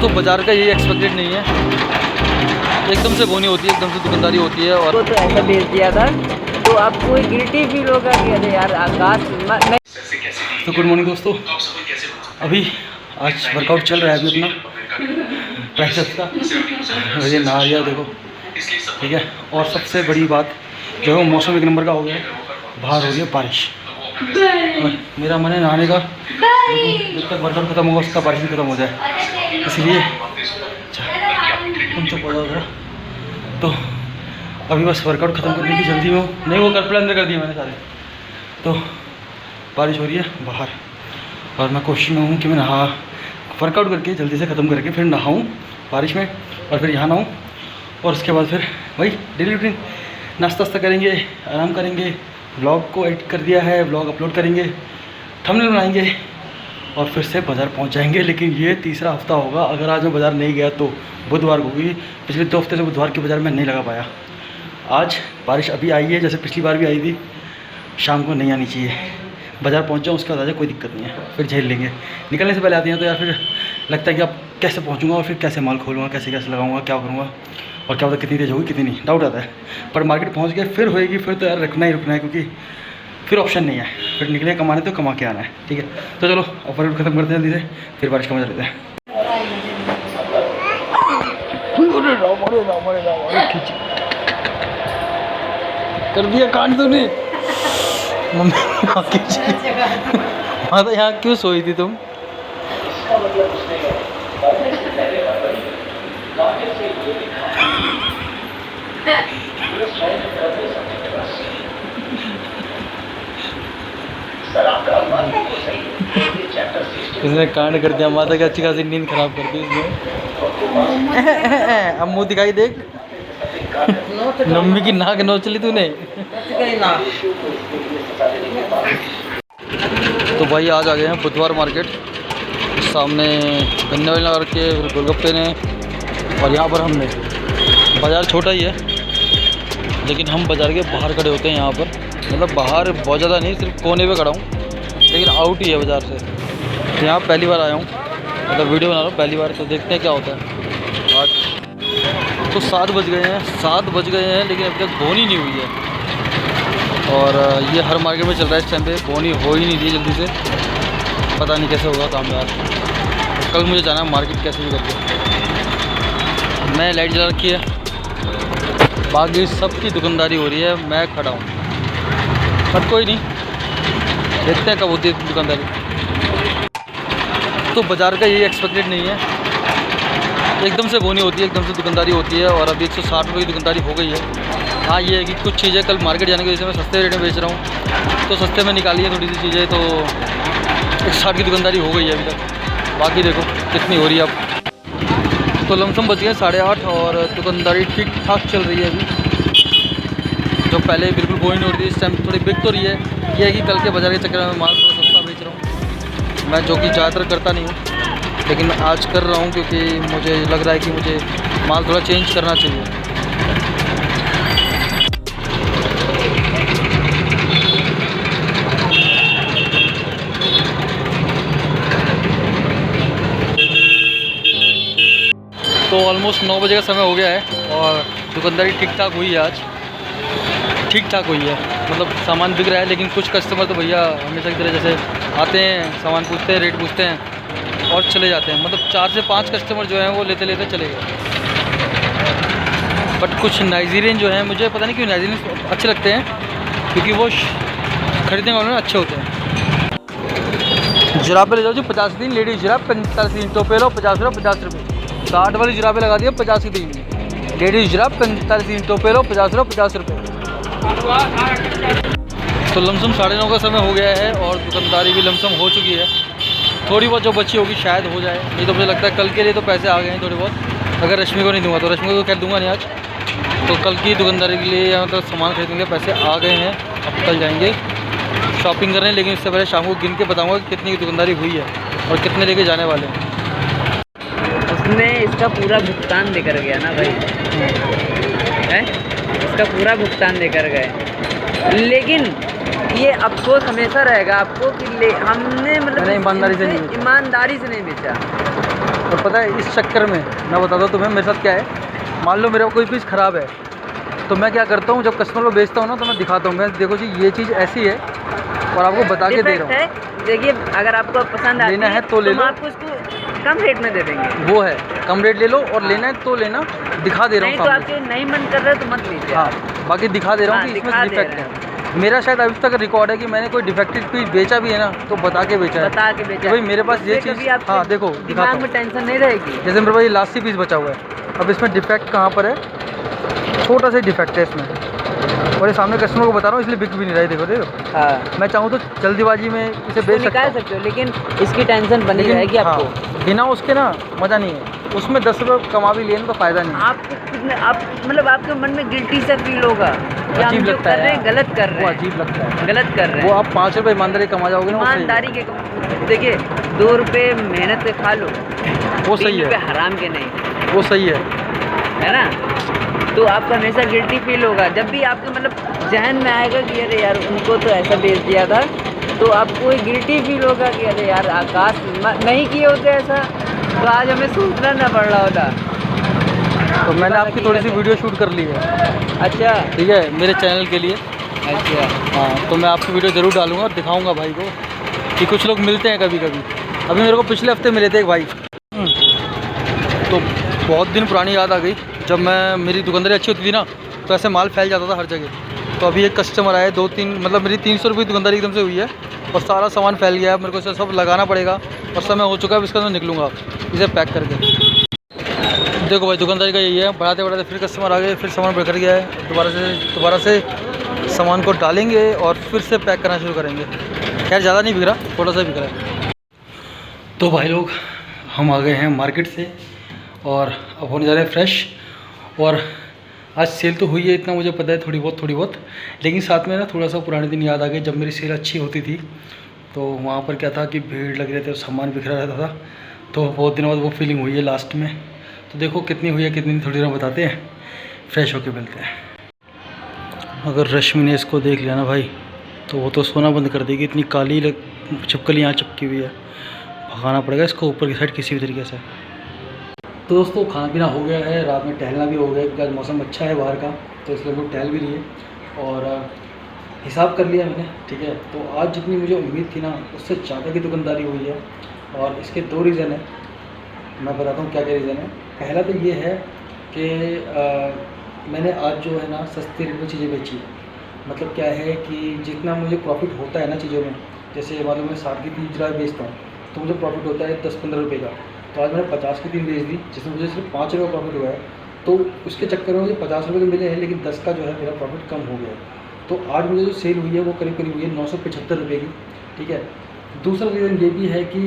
तो बाज़ार का यही एक्सपेक्टेड नहीं है, एकदम से बोनी होती है, एकदम से दुकानदारी होती है। और वो तो ऐसा बेच दिया था तो आपको गिल्टी फील होगा कि अरे यार आकाश नहीं। तो गुड मॉर्निंग दोस्तों, अभी आज वर्कआउट चल रहा है अभी अपना ट्राइसेप्स का, ये नहा लिया देखो, ठीक है। और सबसे बड़ी बात जो है मौसम एक नंबर का हो गया है, बाहर हो रही है बारिश और मेरा मन है नहाने का, जब तक वर्कआउट खत्म होगा उसका बारिश भी खत्म हो जाए, इसलिए चुप हो जाओ। तो अभी बस वर्कआउट ख़त्म करने की जल्दी में हूँ, नहीं वो कर अंदर कर दिए मैंने सारे। तो बारिश हो रही है बाहर और मैं कोशिश में हूँ कि मैं नहा वर्कआउट करके जल्दी से ख़त्म करके फिर नहाऊँ बारिश में और फिर यहाँ नहाऊँ और उसके बाद फिर वही डेली रूटीन, नाश्ता वास्ता करेंगे, आराम करेंगे, व्लॉग को एडिट कर दिया है, व्लॉग अपलोड करेंगे, थंबनेल बनाएंगे और फिर से बाज़ार पहुंच जाएंगे। लेकिन ये तीसरा हफ्ता होगा अगर आज मैं बाज़ार नहीं गया तो बुधवार को, क्योंकि पिछले 2 हफ्ते से बुधवार के बाज़ार में नहीं लगा पाया। आज बारिश अभी आई है, जैसे पिछली बार भी आई थी, शाम को नहीं आनी चाहिए, बाज़ार पहुंच जाऊँ उसके बाद आ जाए, कोई दिक्कत नहीं है, फिर झेल लेंगे। निकलने से पहले आती हैं तो यार फिर लगता है कि अब कैसे पहुँचूँगा और फिर कैसे माल खोलूँगा, कैसे कैसे लगाऊँगा, क्या करूँगा और क्या पता कितनी तेज़ होगी कितनी नहीं, डाउट आता है। पर मार्केट पहुँच गए फिर होएगी, फिर तो यार रुकना ही रुकना है, क्योंकि फिर ऑप्शन नहीं है, फिर निकले कमाने तो कमा के आना है, ठीक है। तो चलो ऑफर ख़त्म करते हैं धीरे, फिर बारिश का मजा लेते हैं। कर दिया कांड तूने मम्मी, हाँ तो यहाँ क्यों सोई थी तुम? इसने कांड कर दिया, माता की अच्छी खासी नींद खराब कर दी इसने। अब मुँह दिखाई देख, मम्मी की नाक नोच ली तूने। तो भाई आज आ गए हैं बुधवार मार्केट, सामने गन्ने वाले लगा रखे, फिर गोलगप्पे ने, और यहाँ पर हमने बाज़ार छोटा ही है लेकिन हम बाज़ार के बाहर खड़े होते हैं यहाँ पर, मतलब बाहर बहुत ज़्यादा नहीं, सिर्फ कोने पे खड़ा हूँ लेकिन आउट ही है बाज़ार से। तो यहाँ पहली बार आया हूँ, मतलब वीडियो बना रहा हूँ पहली बार, तो देखते हैं क्या होता है। आज तो 7 बज गए हैं लेकिन अभी तक बोनी नहीं हुई है और ये हर मार्केट में चल रहा है इस टाइम पे, बोनी हो ही नहीं रही जल्दी से, पता नहीं कैसे होगा काम यार। तो कल मुझे जाना है मार्केट कैसे भी करके। मैं लाइट जला रखी है, बाकी सबकी दुकानदारी हो रही है, मैं खड़ा हूँ, पर कोई नहीं, देखते हैं कब होती है दुकानदारी। तो बाज़ार का यही एक्सपेक्टेड नहीं है, एकदम से बोनी होती है, एकदम से दुकानदारी होती है और अभी 160 रुपये की दुकानदारी हो गई है। हाँ ये है कि कुछ चीज़ें कल मार्केट जाने की वजह से मैं सस्ते रेट में बेच रहा हूँ, तो सस्ते में निकाली है थोड़ी सी चीज़ें, तो 160 की दुकानदारी हो गई है अभी तक, बाकी देखो कितनी हो रही है अब। तो लमसम बच गए 8:30 और दुकानदारी ठीक ठाक चल रही है अभी, जो पहले बिल्कुल बोनी नहीं होती थी, इस टाइम थोड़ी बिक तो रही है। ये है कि कल के बाज़ार के चक्कर में माल थोड़ा सस्ता बेच रहा हूँ मैं, जो कि ज़्यादातर करता नहीं हूँ लेकिन मैं आज कर रहा हूँ क्योंकि मुझे लग रहा है कि मुझे माल थोड़ा चेंज करना चाहिए। तो ऑलमोस्ट 9 बजे का समय हो गया है और दुकानदारी ठीक ठाक हुई है आज, ठीक ठाक हुई है, मतलब सामान बिक रहा है। लेकिन कुछ कस्टमर तो भैया हमेशा की तरह जैसे आते हैं, सामान पूछते हैं, रेट पूछते हैं और चले जाते हैं, मतलब 4 से 5 कस्टमर जो हैं वो लेते लेते चले गए। बट कुछ नाइजीरियन जो हैं, मुझे पता नहीं क्यों नाइजीरियन अच्छे लगते हैं, क्योंकि वो खरीदने वाले अच्छे होते हैं। जुराबे ले जाओ जी 50 की 3, लेडीज जुराब 45 की 3, टोपे लो 50 रुपये, 60 वाली जुराबे लगा दिए 50 की 3, लेडीज जुराब 45 की 3, टोपे लो 50 रुपये। तो लमसम 9:30 का समय हो गया है और दुकानदारी भी लमसम हो चुकी है, थोड़ी बहुत जो बची होगी शायद हो जाए, नहीं तो मुझे लगता है कल के लिए तो पैसे आ गए हैं थोड़े बहुत। अगर रश्मि को नहीं दूंगा तो रश्मि को खैर दूंगा नहीं आज, तो कल की दुकानदारी के लिए या मतलब सामान खरीदने के लिए पैसे आ गए हैं। अब कल जाएंगे शॉपिंग करने, लेकिन इससे पहले शाम को गिन के बताऊँगा कि कितनी की दुकानदारी हुई है और कितने लेके जाने वाले हैं। उसने इसका पूरा भुगतान देकर गया ना भाई, है इसका पूरा भुगतान देकर गए, लेकिन ये अफसोस हमेशा रहेगा आपको कि हमने मतलब ईमानदारी से नहीं बेचा। और पता है इस चक्कर में मैं बताता हूँ तुम्हें मेरे साथ क्या है। मान लो मेरा कोई पीस ख़राब है तो मैं क्या करता हूँ, जब कस्टमर को बेचता हूँ ना तो मैं दिखाता हूँ, मैं देखो जी ये चीज़ ऐसी है और आपको बता के दे रहा हूँ। देखिए अगर आपको पसंद आती लेना है तो ले लो, हम आपको इसको कम रेट में दे देंगे। वो है कम रेट ले लो, और लेना है तो लेना, दिखा दे रहा हूँ नहीं तो आपके नहीं मन कर रहा है तो मत लीजिए। हाँ, बाकी दिखा दे रहा हूँ कि इसमें डिफेक्ट है। मेरा शायद अभी तक रिकॉर्ड है कि मैंने कोई डिफेक्टिव पीस बेचा भी है ना तो बता के बेचा है, बता के बेचा भाई मेरे पास ये चीज़। हाँ देखो दिमाग में टेंशन नहीं रहेगी। जैसे मेरे पास ये लास्ट पीस बचा हुआ है, अब इसमें डिफेक्ट कहाँ पर है, छोटा सा डिफेक्ट है इसमें, और ये सामने कस्टमर को बता रहा हूँ इसलिए बिक भी नहीं रहा है। देखो हाँ, मैं चाहूँ तो जल्दीबाजी में इसे बेच निकाल सकते हो, लेकिन इसकी टेंशन बनी रहेगी आपको। हाँ, बिना उसके ना मज़ा नहीं है। उसमें 10 रुपये कमा भी लिए ना तो फ़ायदा नहीं। आपको कितने आप मतलब आपके मन में गिल्टी सा फील होगा कि हम जो कर रहे हैं गलत कर रहे हैं। अजीब लगता है, गलत कर रहे हैं। वो आप 5 रुपये ईमानदारी कमा जाओगे ना, ईमानदारी के देखिए 2 रुपये मेहनत के खा लो, वो सही है, हराम के नहीं, वो सही है ना। तो आपको हमेशा गिल्टी फील होगा जब भी आपके मतलब जहन में आएगा कि अरे यार उनको तो ऐसा बेच दिया था, तो आपको गिल्टी फील होगा कि अरे यार आकाश नहीं किए होते ऐसा तो आज हमें सोचना ना पड़ रहा होता। तो मैंने आपकी थोड़ी सी वीडियो शूट कर ली है। अच्छा, ठीक है, मेरे चैनल के लिए। अच्छा हाँ, तो मैं आपकी वीडियो ज़रूर डालूंगा और दिखाऊंगा भाई को कि कुछ लोग मिलते हैं कभी कभी। अभी मेरे को पिछले हफ्ते मिले थे एक भाई, तो बहुत दिन पुरानी याद आ गई जब मेरी दुकानदारी अच्छी होती थी ना तो ऐसे माल फैल जाता था हर जगह। तो अभी एक कस्टमर आए 2-3, मतलब मेरी 300 रुपये दुकानदारी एकदम से हुई है और सारा सामान फैल गया है। मेरे को इसे सब लगाना पड़ेगा और समय हो चुका है, इसके अंदर निकलूँगा इसे पैक करके। देखो भाई दुकानदारी का यही है, बढ़ाते बढ़ाते फिर कस्टमर आ गए, फिर सामान बिखर गया है, दोबारा से सामान को डालेंगे और फिर से पैक करना शुरू करेंगे। खैर ज़्यादा नहीं बिगड़ा, थोड़ा सा बिगड़ा है। तो भाई लोग हम आ गए हैं मार्केट से और अब होने जा रहे हैं फ्रेश। और आज सेल तो हुई है, इतना मुझे पता है, थोड़ी बहुत, लेकिन साथ में ना थोड़ा सा पुराने दिन याद आ गए जब मेरी सेल अच्छी होती थी। तो वहाँ पर क्या था कि भीड़ लग रही थी और सामान बिखरा रहता था, तो बहुत दिनों बाद वो फीलिंग हुई है लास्ट में। तो देखो कितनी हुई है कितनी नहीं, थोड़ी देर में बताते हैं, फ्रेश होके मिलते हैं। अगर रश्मि ने इसको देख लिया ना भाई तो वो तो सोना बंद कर देगी, इतनी काली छिपकली यहाँ चिपकी हुई है। भगाना पड़ेगा इसको ऊपर की साइड किसी भी तरीके से। तो दोस्तों खाना पीना हो गया है, रात में टहलना भी हो गया क्योंकि आज मौसम अच्छा है बाहर का, तो इसलिए हम लोग टहल भी लिए और हिसाब कर लिया मैंने। ठीक है, तो आज जितनी मुझे उम्मीद थी ना उससे ज़्यादा की दुकानदारी हुई है और इसके 2 रीज़न है। मैं बताता हूँ क्या क्या रीज़न है। पहला तो ये है कि मैंने आज जो है ना सस्ती रेट में चीज़ें बेची। मतलब क्या है कि जितना मुझे प्रॉफिट होता है ना चीज़ों में, जैसे मान लो मैं 60 की 3 ड्राई बेचता हूँ तो मुझे प्रॉफिट होता है 10-15 रुपये का। तो आज मैंने 50 की 3 बेच दी जिसमें मुझे सिर्फ 5 रुपये प्रॉफिट हुआ है। तो उसके चक्कर में मुझे 50 रुपये तो मिले हैं लेकिन 10 का जो है मेरा प्रॉफिट कम हो गया है। तो आज मुझे जो सेल हुई है वो करीब करीब हुई है 975 रुपये की। ठीक है, दूसरा रीज़न ये भी है कि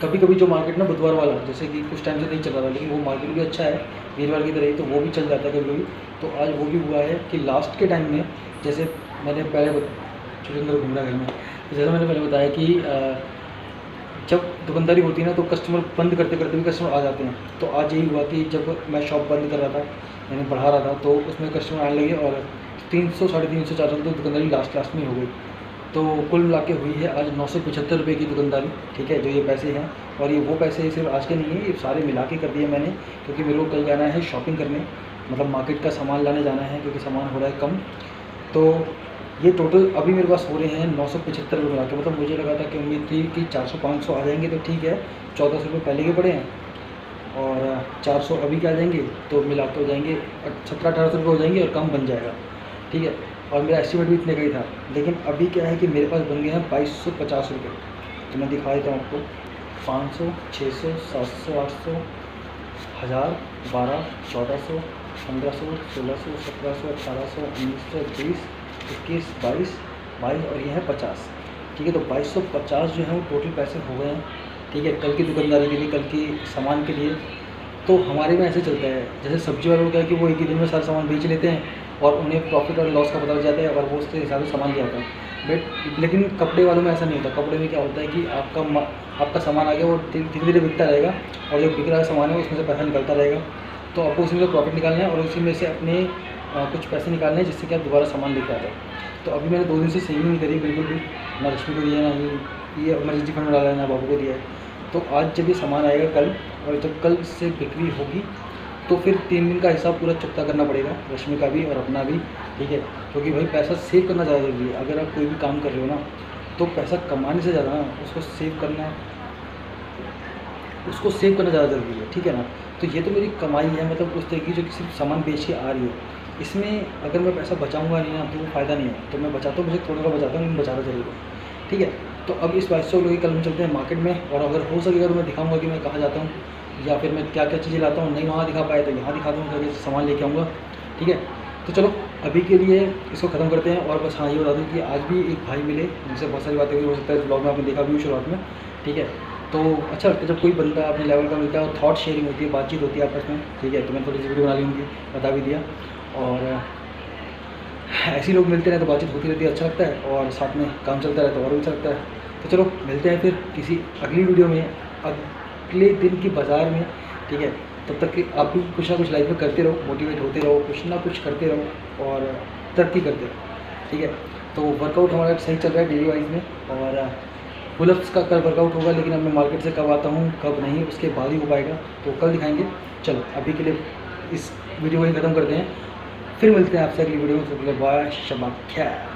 कभी कभी जो मार्केट ना बुधवार वाला, जैसे कि कुछ टाइम से नहीं चल रहा था लेकिन वो मार्केट भी अच्छा है वीरवार की तरह ही, तो वो भी चल जाता है कभी कभी। तो आज वो भी हुआ है कि लास्ट के टाइम में, जैसे मैंने पहले छोटे घूम रहा घर में, तो जैसा मैंने पहले बताया कि जब दुकानदारी होती है ना तो कस्टमर बंद करते करते भी कस्टमर आ जाते हैं। तो आज यही हुआ कि जब मैं शॉप बंद कर रहा था, मैंने बढ़ा रहा था, तो उसमें कस्टमर आने लगे और 300, 350, 400 तो दुकानदारी लास्ट में हो गई। तो कुल मिला के हुई है आज 975 रुपये की दुकानदारी। ठीक है, जो ये पैसे हैं, और ये वो पैसे सिर्फ आज के नहीं है, ये सारे मिला के कर दिए मैंने, क्योंकि मेरे को कल जाना है शॉपिंग करने, मतलब मार्केट का सामान लाने जाना है क्योंकि सामान हो रहा है कम। तो ये टोटल अभी मेरे पास हो रहे हैं 975 रुपये मिला के। मतलब मुझे लगा था कि उम्मीद थी कि 400-500 आ जाएंगे तो ठीक है, 1400 रुपये पहले के पड़े हैं और 400 अभी के आ जाएंगे तो मिला के हो जाएंगे 1700-1800 रुपये हो जाएंगे और कम बन जाएगा। ठीक है, और मेरा एस्टिमेट भी इतने का ही था, लेकिन अभी क्या है कि मेरे पास बन गए हैं 2250 रुपये। तो मैं दिखा देता हूँ आपको, 500, 600, 700, 800, 1000, 12, 1400, 1500, 1600, 1700, 1800, 1900, 20, 21, 22 और ये है 50। ठीक है, तो 2250 जो है वो टोटल पैसे हो गए हैं। ठीक है, कल की दुकानदारी के लिए, कल की सामान के लिए। तो हमारे में ऐसे चलता है, जैसे सब्जी वालों का है कि वो एक ही दिन में सारा सामान बेच लेते हैं और उन्हें प्रॉफिट और लॉस का पता लग जाता है और वो उसके हिसाब से सामान ले आता है। लेकिन कपड़े वालों में ऐसा नहीं होता। कपड़े में क्या होता है कि आपका सामान आ गया वो धीरे धीरे बिकता रहेगा और जो बिक रहा है सामान है उसमें से पैसा निकलता रहेगा। तो आपको उसी में से प्रॉफिट निकालना है और उसी में से अपने कुछ पैसे निकालने हैं जिससे कि आप दोबारा सामान लेकर आ जाए। तो अभी मैंने 2 दिन से सेविंग नहीं करी बिल्कुल भी, ना रश्मि को दिया, ना ही ये इमरजेंसी फंड में डाला है, ना बाबू को दिया है। तो आज जब ये सामान आएगा कल, और जब कल से बिक्री होगी तो फिर 3 दिन का हिसाब पूरा चुकता करना पड़ेगा, रश्मि का भी और अपना भी, ठीक है। क्योंकि भाई पैसा सेव करना ज़्यादा ज़रूरी है। अगर आप कोई भी काम कर रहे हो ना, तो पैसा कमाने से ज़्यादा ना उसको सेव करना ज़्यादा ज़रूरी है, ठीक है ना। तो ये तो मेरी कमाई है, मतलब उस तरीके की जो किसी सामान बेच के आ रही है, इसमें अगर मैं पैसा बचाऊंगा नहीं ना तो वो फ़ायदा नहीं है। तो मैं बचाता हूँ, मुझे थोड़ा थोड़ा बचाता हूँ, लेकिन बचाता जरूर है, ठीक है। तो अब इस बात से लोग कल हम चलते हैं मार्केट में, और अगर हो सकेगा तो मैं दिखाऊंगा कि मैं कहाँ जाता हूँ, या फिर मैं क्या क्या चीज़ें लाता हूँ। नहीं वहाँ दिखा पाया तो यहाँ दिखा दूँगा, करके सामान लेके आऊँगा, ठीक है। तो चलो अभी के लिए इसको ख़त्म करते हैं। और बस हाँ ये बता दूँ कि आज भी एक भाई मिले, जिनसे बहुत सारी बातें हुई, हो सकता है ब्लॉग में आपने देखा भी हो शुरुआत में, ठीक है। तो अच्छा लगता है जब कोई बंदा अपने लेवल का मिलता है और थॉट शेयरिंग होती है, बातचीत होती है आपस में, ठीक है। तो मैंने थोड़ी सी वीडियो बना ली उनकी, बता भी दिया। और ऐसे लोग मिलते रहे तो बातचीत होती रहती है, अच्छा लगता है, और साथ में काम चलता रहता है और भी अच्छा लगता है। तो चलो मिलते हैं फिर किसी अगली वीडियो में, अगले दिन की बाज़ार में, ठीक है। तब तक कि आप भी कुछ ना कुछ लाइफ में करते रहो, मोटिवेट होते रहो, कुछ ना कुछ करते रहो और तरक्की करते रहो, ठीक है। तो वर्कआउट हमारा सही चल रहा है डेली वाइज में, और पुलअप्स का कल वर्कआउट होगा, लेकिन अब मैं मार्केट से कब आता हूँ कब नहीं उसके बाद ही हो पाएगा, तो कल दिखाएंगे। चलो अभी के लिए इस वीडियो को ही ख़त्म करते हैं, फिर मिलते हैं आपसे अगली वीडियो में। बाय, शब्बा खैर।